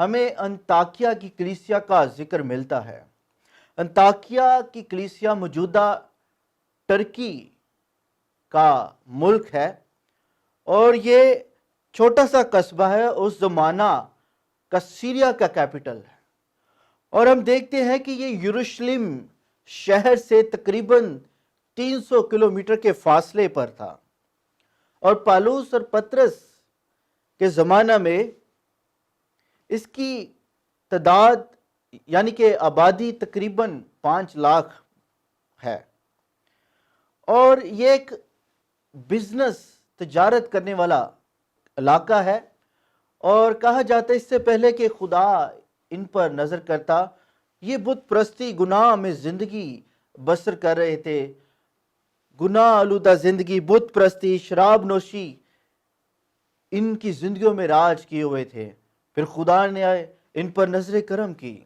ہمیں انطاکیہ کی کلیسیا کا ذکر ملتا ہے۔ انطاکیہ کی کلیسیا موجودہ ترکی کا ملک ہے، اور یہ چھوٹا سا قصبہ ہے، اس زمانہ کا سیریا کا کیپٹل ہے۔ اور ہم دیکھتے ہیں کہ یہ یروشلم شہر سے تقریباً 300 کلومیٹر کے فاصلے پر تھا، اور پالوس اور پطرس کے زمانہ میں اس کی تعداد یعنی کہ آبادی تقریباً 5 لاکھ ہے، اور یہ ایک بزنس تجارت کرنے والا علاقہ ہے، اور کہا جاتا ہے اس سے پہلے کہ خدا ان پر نظر کرتا، یہ بت پرستی گناہ میں زندگی بسر کر رہے تھے، گناہ آلودہ زندگی، بت پرستی، شراب نوشی ان کی زندگیوں میں راج کیے ہوئے تھے۔ پھر خدا نے ان پر نظر کرم کی،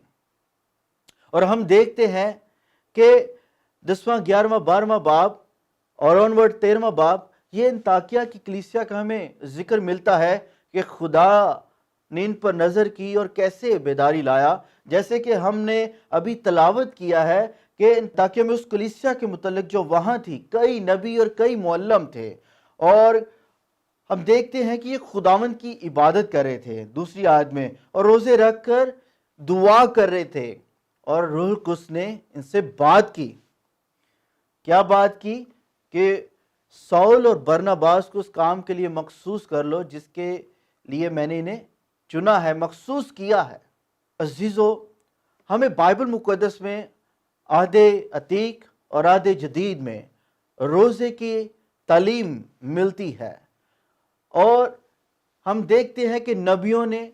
اور ہم دیکھتے ہیں کہ 10واں 11واں 12واں باب اور آنورڈ 13واں باب، یہ انطاکیہ کی کلیسیا کا ہمیں ذکر ملتا ہے کہ خدا نے ان پر نظر کی اور کیسے بیداری لایا، جیسے کہ ہم نے ابھی تلاوت کیا ہے کہ انطاکیہ میں اس کلیسیا کے متعلق جو وہاں تھی، کئی نبی اور کئی معلم تھے، اور ہم دیکھتے ہیں کہ یہ خداوند کی عبادت کر رہے تھے، دوسری آیت میں، اور روزے رکھ کر دعا کر رہے تھے، اور روح القدس نے ان سے بات کی۔ کیا بات کی؟ کہ سول اور برناباس کو اس کام کے لیے مخصوص کر لو جس کے لیے میں نے انہیں چنا ہے، مخصوص کیا ہے۔ عزیزو، ہمیں بائبل مقدس میں عہد عتیق اور عہد جدید میں روزے کی تعلیم ملتی ہے، اور ہم دیکھتے ہیں کہ نبیوں نے،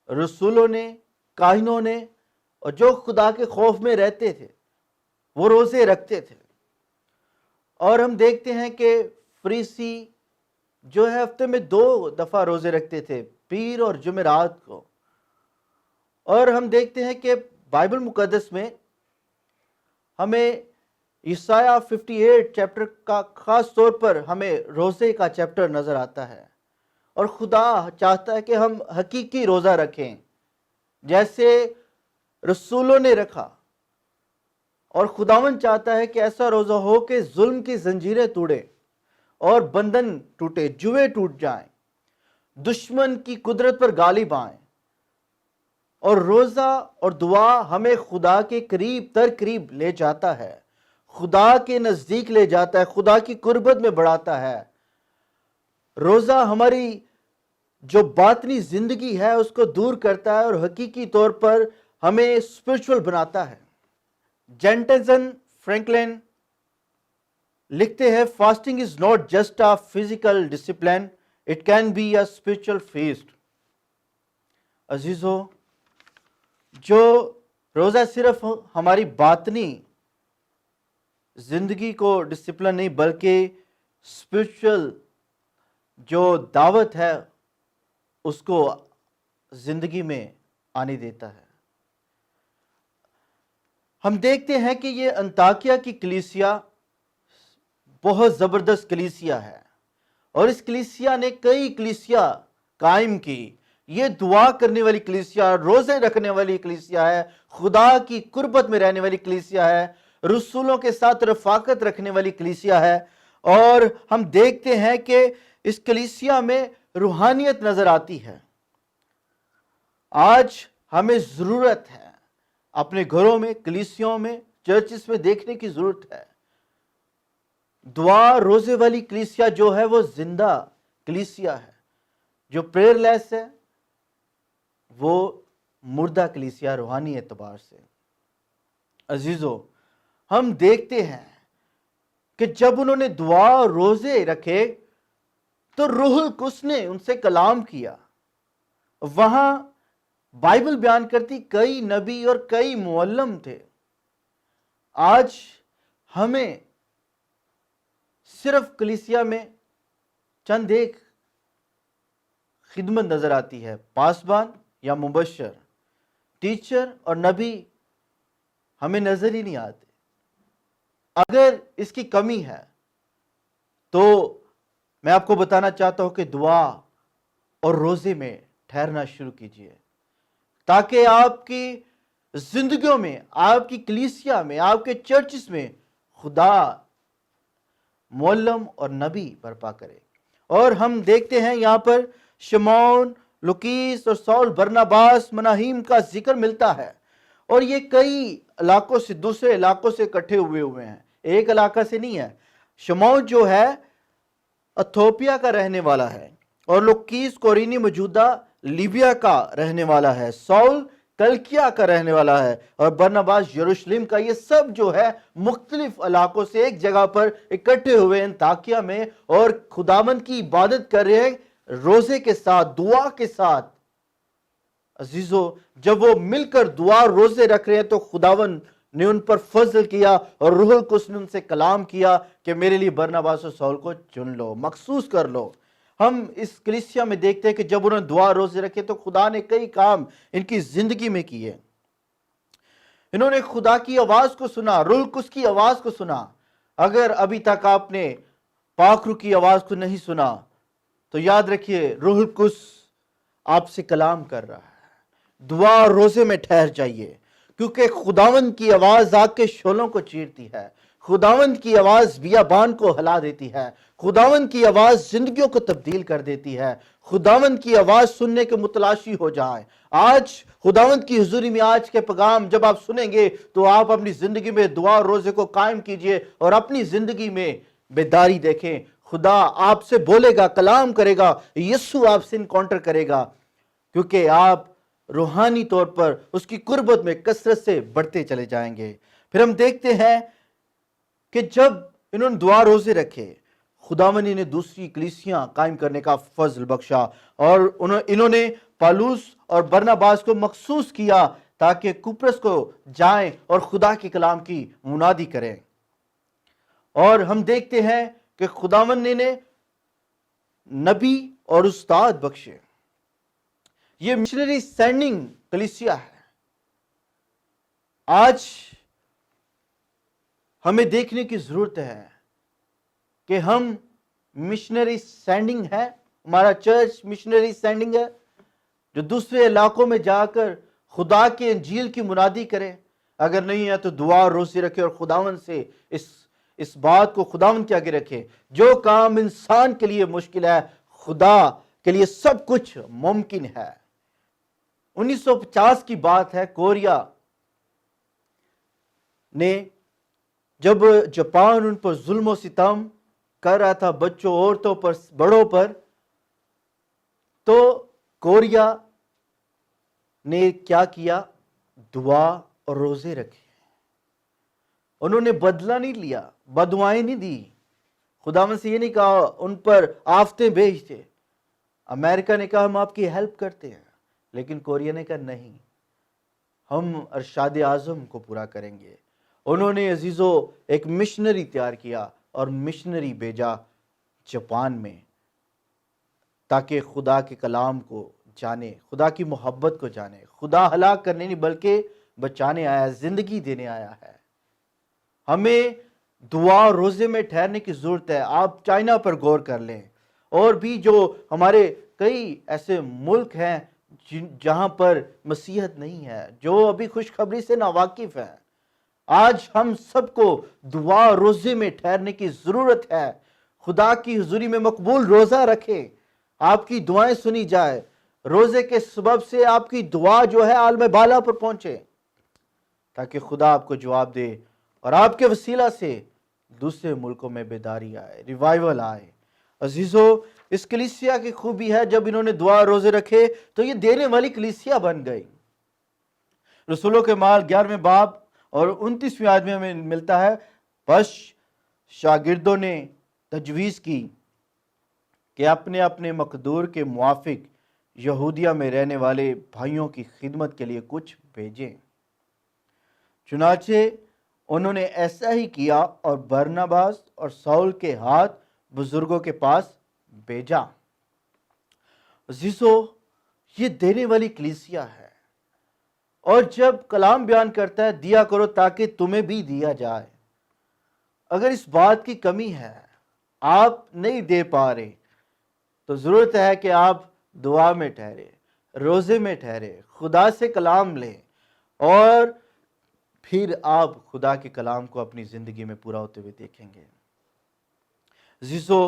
رسولوں نے، کاہنوں نے، اور جو خدا کے خوف میں رہتے تھے وہ روزے رکھتے تھے، اور ہم دیکھتے ہیں کہ فریسی جو ہے ہفتے میں 2 دفعہ روزے رکھتے تھے، پیر اور جمعرات کو۔ اور ہم دیکھتے ہیں کہ بائبل مقدس میں ہمیں یسایہ 58 چیپٹر کا خاص طور پر ہمیں روزے کا چیپٹر نظر آتا ہے، اور خدا چاہتا ہے کہ ہم حقیقی روزہ رکھیں جیسے رسولوں نے رکھا، اور خداوند چاہتا ہے کہ ایسا روزہ ہو کہ ظلم کی زنجیریں توڑے اور بندھن ٹوٹے، جوئیں ٹوٹ جائیں، دشمن کی قدرت پر غالب آئیں، اور روزہ اور دعا ہمیں خدا کے قریب تر قریب لے جاتا ہے، خدا کے نزدیک لے جاتا ہے، خدا کی قربت میں بڑھاتا ہے۔ روزہ ہماری جو باطنی زندگی ہے اس کو دور کرتا ہے، اور حقیقی طور پر ہمیں اسپرچول بناتا ہے۔ جینٹزن فرینکلن لکھتے ہیں، fasting is not just a physical discipline, it can be a spiritual feast. عزیزو، جو روزہ صرف ہماری باطنی زندگی کو ڈسپلن نہیں بلکہ اسپرچول جو دعوت ہے اس کو زندگی میں آنے دیتا ہے۔ ہم دیکھتے ہیں کہ یہ انطاکیہ کی کلیسیا بہت زبردست کلیسیا ہے، اور اس کلیسیا نے کئی کلیسیا قائم کی۔ یہ دعا کرنے والی کلیسیا، روزے رکھنے والی کلیسیا ہے، خدا کی قربت میں رہنے والی کلیسیا ہے، رسولوں کے ساتھ رفاقت رکھنے والی کلیسیا ہے، اور ہم دیکھتے ہیں کہ اس کلیسیا میں روحانیت نظر آتی ہے۔ آج ہمیں ضرورت ہے اپنے گھروں میں، کلیسیوں میں، چرچز میں دیکھنے کی ضرورت ہے۔ دعا روزے والی کلیسیا جو ہے وہ زندہ کلیسیا ہے، جو پریئر لیس ہے وہ مردہ کلیسیا روحانی اعتبار سے۔ عزیزو، ہم دیکھتے ہیں کہ جب انہوں نے دعا اور روزے رکھے تو روح القدس نے ان سے کلام کیا۔ وہاں بائبل بیان کرتی کئی نبی اور کئی معلم تھے۔ آج ہمیں صرف کلیسیا میں چند ایک خدمت نظر آتی ہے، پاسبان یا مبشر، ٹیچر اور نبی ہمیں نظر ہی نہیں آتے۔ اگر اس کی کمی ہے تو میں آپ کو بتانا چاہتا ہوں کہ دعا اور روزے میں ٹھہرنا شروع کیجیے۔ تاکہ آپ کی زندگیوں میں، آپ کی کلیسیا میں، آپ کے چرچز میں خدا معلم اور نبی برپا کرے۔ اور ہم دیکھتے ہیں یہاں پر شمعون، لوکیس اور سول برناباس مناہیم کا ذکر ملتا ہے، اور یہ کئی علاقوں سے، دوسرے علاقوں سے اکٹھے ہوئے ہیں، ایک علاقہ سے نہیں ہے۔ شمعون جو ہے اتھوپیا کا رہنے والا ہے، اور لوکیس کورینی موجودہ لیبیا کا رہنے والا ہے، سول کلکیا کا رہنے والا ہے، اور برناباس یروشلم کا۔ یہ سب جو ہے مختلف علاقوں سے ایک جگہ پر اکٹھے ہوئے ہیں انطاکیہ میں، اور خداوند کی عبادت کر رہے ہیں روزے کے ساتھ، دعا کے ساتھ۔ عزیزو، جب وہ مل کر دعا روزے رکھ رہے ہیں تو خداوند نے ان پر فضل کیا، اور روح القدس نے ان سے کلام کیا کہ میرے لیے برناباس اور سول کو چن لو، مخصوص کر لو۔ ہم اس کلیسیا میں دیکھتے ہیں کہ جب انہوں نے دعا روزے رکھے تو خدا نے کئی کام ان کی زندگی میں کیے۔ انہوں نے خدا کی آواز کو سنا، روح القدس کی آواز کو سنا۔ اگر ابھی تک آپ نے پاک روح کی آواز کو نہیں سنا تو یاد رکھیے، روح القدس آپ سے کلام کر رہا ہے۔ دعا روزے میں ٹھہر جائیے، کیونکہ خداوند کی آواز آگ کے شعلوں کو چیرتی ہے، خداوند کی آواز بیابان کو ہلا دیتی ہے، خداوند کی آواز زندگیوں کو تبدیل کر دیتی ہے۔ خداوند کی آواز سننے کے متلاشی ہو جائیں۔ آج خداوند کی حضوری میں آج کے پیغام جب آپ سنیں گے تو آپ اپنی زندگی میں دعا روزے کو قائم کیجئے، اور اپنی زندگی میں بیداری دیکھیں۔ خدا آپ سے بولے گا، کلام کرے گا، یسوع آپ سے انکاؤنٹر کرے گا، کیونکہ آپ روحانی طور پر اس کی قربت میں کثرت سے بڑھتے چلے جائیں گے۔ پھر ہم دیکھتے ہیں کہ جب انہوں نے دعا روزے رکھے، خداوند نے دوسری کلیسیاں قائم کرنے کا فضل بخشا، اور انہوں نے پالوس اور برناباس کو مخصوص کیا تاکہ کپرس کو جائیں اور خدا کے کلام کی منادی کریں۔ اور ہم دیکھتے ہیں کہ خداوند نے نبی اور استاد بخشے۔ یہ مشنری سینڈنگ کلیسیا ہے۔ آج ہمیں دیکھنے کی ضرورت ہے کہ ہم مشنری سینڈنگ ہے، ہمارا چرچ مشنری سینڈنگ ہے جو دوسرے علاقوں میں جا کر خدا کے انجیل کی منادی کرے۔ اگر نہیں ہے تو دعا روزے رکھے اور خداوند سے اس بات کو خداوند کے آگے رکھے۔ جو کام انسان کے لیے مشکل ہے، خدا کے لیے سب کچھ ممکن ہے۔ 1950 کی بات ہے، کوریا نے جب جاپان ان پر ظلم و ستم کر رہا تھا، بچوں، عورتوں پر، بڑوں پر، تو کوریا نے کیا کیا؟ دعا اور روزے رکھے۔ انہوں نے بدلہ نہیں لیا، بددعائیں نہیں دی، خداوند سے یہ نہیں کہا ان پر آفتیں بھیجتے۔ امریکہ نے کہا ہم آپ کی ہیلپ کرتے ہیں، لیکن کوریا نے کہا نہیں، ہم ارشاد اعظم کو پورا کریں گے۔ انہوں نے عزیزو ایک مشنری تیار کیا اور مشنری بھیجا جاپان میں، تاکہ خدا کے کلام کو جانے، خدا کی محبت کو جانے۔ خدا ہلاک کرنے نہیں بلکہ بچانے آیا، زندگی دینے آیا ہے۔ ہمیں دعا روزے میں ٹھہرنے کی ضرورت ہے۔ آپ چائنا پر غور کر لیں، اور بھی جو ہمارے کئی ایسے ملک ہیں جہاں پر مسیحیت نہیں ہے، جو ابھی خوشخبری سے ناواقف ہیں۔ آج ہم سب کو دعا روزے میں ٹھہرنے کی ضرورت ہے۔ خدا کی حضوری میں مقبول روزہ رکھیں، آپ کی دعائیں سنی جائے، روزے کے سبب سے آپ کی دعا جو ہے عالم بالا پر پہنچے، تاکہ خدا آپ کو جواب دے اور آپ کے وسیلہ سے دوسرے ملکوں میں بیداری آئے، ریوائیول آئے۔ عزیزو، اس کلیسیا کی خوبی ہے جب انہوں نے دعا روزے رکھے تو یہ دینے والی کلیسیا بن گئی۔ رسولوں کے مال 11ویں باب اور 29ویں آیت میں ہمیں ملتا ہے، بس شاگردوں نے تجویز کی کہ اپنے اپنے مقدور کے موافق یہودیہ میں رہنے والے بھائیوں کی خدمت کے لیے کچھ بھیجیں۔ چنانچہ انہوں نے ایسا ہی کیا اور برناباس اور سول کے ہاتھ بزرگوں کے پاس بھیجا۔ عزیزو، یہ دینے والی کلیسیا ہے، اور جب کلام بیان کرتا ہے دیا کرو تاکہ تمہیں بھی دیا جائے۔ اگر اس بات کی کمی ہے، آپ نہیں دے پا رہے، تو ضرورت ہے کہ آپ دعا میں ٹھہرے، روزے میں ٹھہرے، خدا سے کلام لیں، اور پھر آپ خدا کے کلام کو اپنی زندگی میں پورا ہوتے ہوئے دیکھیں گے۔ عزیزو،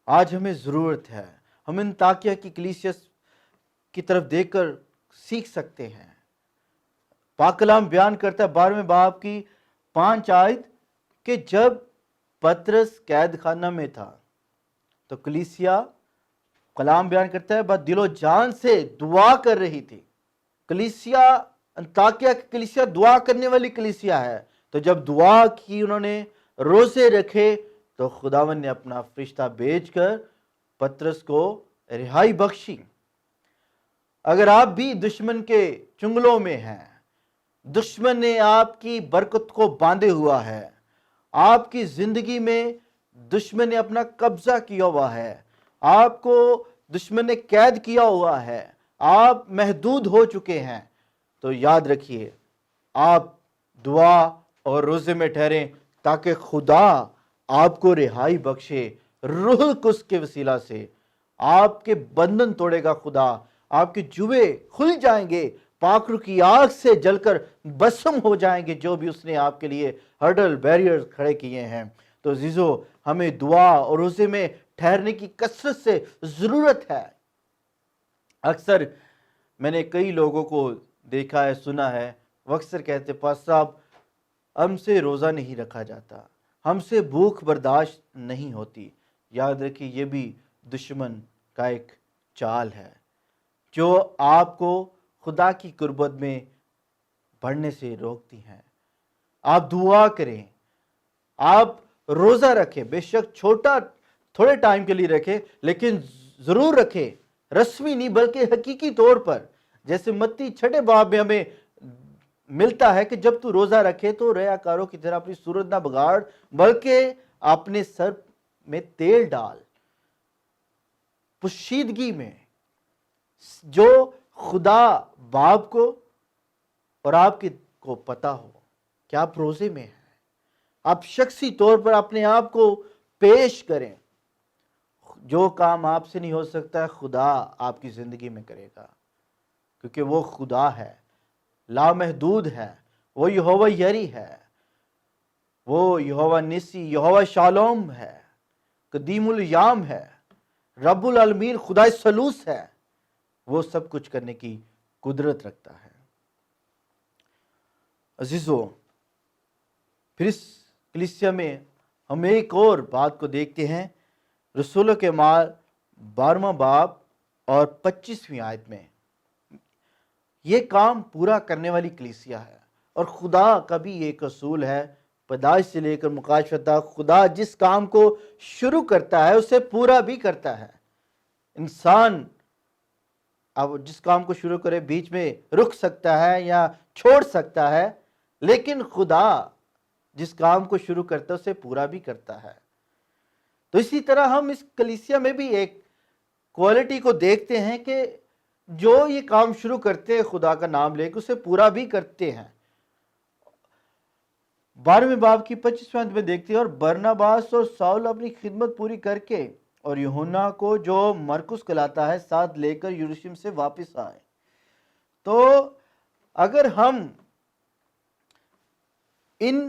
آج ہمیں ضرورت ہے، ہم انطاکیہ کی کلیسیا کی طرف دیکھ کر سیکھ سکتے ہیں۔ پاک کلام بیان کرتا ہے 12ویں باب کی 5 آیت کہ جب پطرس قید خانہ میں تھا تو کلیسیا، کلام بیان کرتا ہے، بس دل و جان سے دعا کر رہی تھی۔ کلیسیا، انطاکیہ کی کلیسیا دعا کرنے والی کلیسیا ہے۔ تو جب دعا کی، انہوں نے روزے رکھے، تو خداوند نے اپنا فرشتہ بھیج کر پطرس کو رہائی بخشی۔ اگر آپ بھی دشمن کے چنگلوں میں ہیں، دشمن نے آپ کی برکت کو باندھے ہوا ہے، آپ کی زندگی میں دشمن نے اپنا قبضہ کیا ہوا ہے، آپ کو دشمن نے قید کیا ہوا ہے، آپ محدود ہو چکے ہیں، تو یاد رکھیے آپ دعا اور روزے میں ٹھہریں تاکہ خدا آپ کو رہائی بخشے۔ روح القدس کے وسیلہ سے آپ کے بندھن توڑے گا خدا، آپ کے جوے کھل جائیں گے، پاک روح کی آگ سے جل کر بسم ہو جائیں گے جو بھی اس نے آپ کے لیے ہرڈل بیریئر کھڑے کیے ہیں۔ تو عزیزو، ہمیں دعا اور روزے میں ٹھہرنے کی کثرت سے ضرورت ہے۔ اکثر میں نے کئی لوگوں کو دیکھا ہے، سنا ہے، وہ اکثر کہتے پاس صاحب ہم سے روزہ نہیں رکھا جاتا، ہم سے بھوک برداشت نہیں ہوتی۔ یاد رکھیے یہ بھی دشمن کا ایک چال ہے جو آپ کو خدا کی قربت میں بڑھنے سے روکتی ہیں۔ آپ دعا کریں، آپ روزہ رکھیں، بے شک تھوڑے ٹائم کے لیے رکھیں، لیکن ضرور رکھیں، رسمی نہیں بلکہ حقیقی طور پر۔ جیسے متی 6 باب میں ہمیں ملتا ہے کہ جب تو روزہ رکھے تو ریاکاروں کی طرح اپنی صورت نہ بگاڑ، بلکہ اپنے سر میں تیل ڈال، پوشیدگی میں، جو خدا باپ کو اور آپ کو پتا ہو کہ آپ روزے میں ہیں۔ آپ شخصی طور پر اپنے آپ کو پیش کریں۔ جو کام آپ سے نہیں ہو سکتا، خدا آپ کی زندگی میں کرے گا، کیونکہ وہ خدا ہے، لامحدود ہے، وہ یہوہ یری ہے، وہ یہوہ نسی، یہوہ شالوم ہے، قدیم الیام ہے، رب العالمین، خدا ثالوث ہے۔ وہ سب کچھ کرنے کی قدرت رکھتا ہے۔ عزیزو، پھر اس کلیسیا میں ہم ایک اور بات کو دیکھتے ہیں، رسولوں کے اعمال 12واں باب اور 25ویں آیت میں۔ یہ کام پورا کرنے والی کلیسیا ہے، اور خدا کا بھی ایک اصول ہے، پیدائش سے لے کر مکاشفہ تک خدا جس کام کو شروع کرتا ہے اسے پورا بھی کرتا ہے۔ انسان اب جس کام کو شروع کرے بیچ میں رک سکتا ہے یا چھوڑ سکتا ہے، لیکن خدا جس کام کو شروع کرتا ہے اسے پورا بھی کرتا ہے۔ تو اسی طرح ہم اس کلیسیا میں بھی ایک کوالٹی کو دیکھتے ہیں کہ جو یہ کام شروع کرتے ہیں خدا کا نام لے کے اسے پورا بھی کرتے ہیں۔ 12ویں باب کی 25ویں آیت میں دیکھتے ہیں، اور برناباس اور ساؤل اپنی خدمت پوری کر کے اور یوحنا کو جو مرکس کہلاتا ہے ساتھ لے کر یروشلم سے واپس آئے۔ تو اگر ہم ان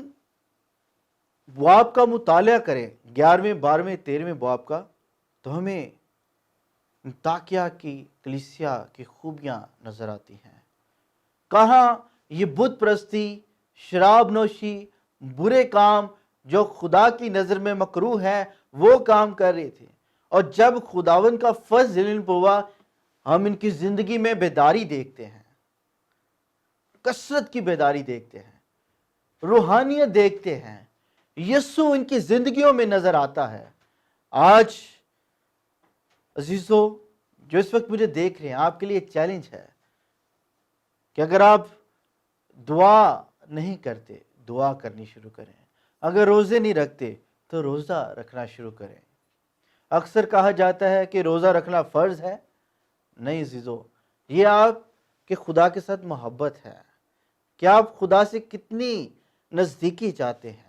باب کا مطالعہ کریں، 11ویں 12ویں 13ویں باب کا، تو ہمیں انطاکیہ کی کلیسیا کی خوبیاں نظر آتی ہیں۔ کہاں یہ بت پرستی، شراب نوشی، برے کام جو خدا کی نظر میں مکروہ ہے وہ کام کر رہے تھے، اور جب خداوند کا فضل ان پر ہوا، ہم ان کی زندگی میں بیداری دیکھتے ہیں، کثرت کی بیداری دیکھتے ہیں، روحانیت دیکھتے ہیں، یسوع ان کی زندگیوں میں نظر آتا ہے۔ آج عزیزو جو اس وقت مجھے دیکھ رہے ہیں، آپ کے لیے ایک چیلنج ہے کہ اگر آپ دعا نہیں کرتے، دعا کرنی شروع کریں۔ اگر روزے نہیں رکھتے تو روزہ رکھنا شروع کریں۔ اکثر کہا جاتا ہے کہ روزہ رکھنا فرض ہے۔ نہیں عزیزو، یہ آپ کے خدا کے ساتھ محبت ہے کہ آپ خدا سے کتنی نزدیکی چاہتے ہیں۔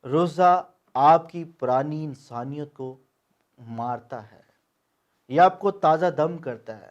روزہ آپ کی پرانی انسانیت کو مارتا ہے، یہ آپ کو تازہ دم کرتا ہے،